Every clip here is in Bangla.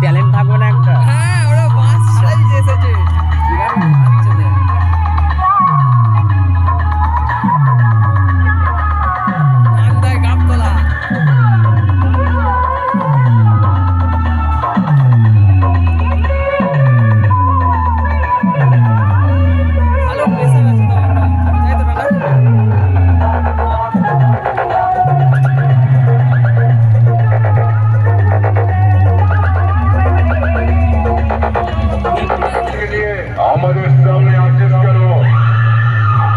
ট্যালেন্ট থাকবে না একটা? হ্যাঁ, ওরা বাস ছাড়াই এসেছে। মালদায় গাবতলা। ভালো প্রেসার আছে তো, তাই তো দাদা? আমাদের সামনে আছিস কেন?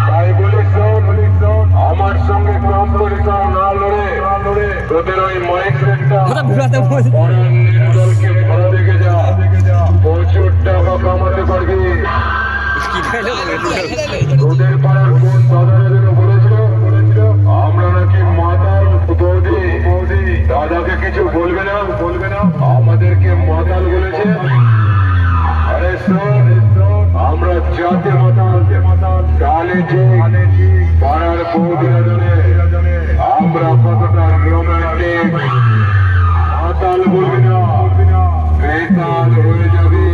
তাই বলিস আমার সঙ্গে কম্পিটিশন না লড়ে তোদের ওই মাইক্রেটটা নির্দলকে ভাড়া দেখে যা, প্রচুর টাকা কামাতে পারবি। তোদের পাড়ার কোন দাদারা বলেছিল আমরা নাকি মাতাল বৌদি, দাদাকে কিছু বলবে না আমাদেরকে মাতাল বলেছে। আরে শোন, আমরা জাতে মাতাল কালে পাড়ার বৌদিরা জানে আমরা কতটা রোমান্টিক। মাতাল বলবি না, বেতাল হয়ে যাবি।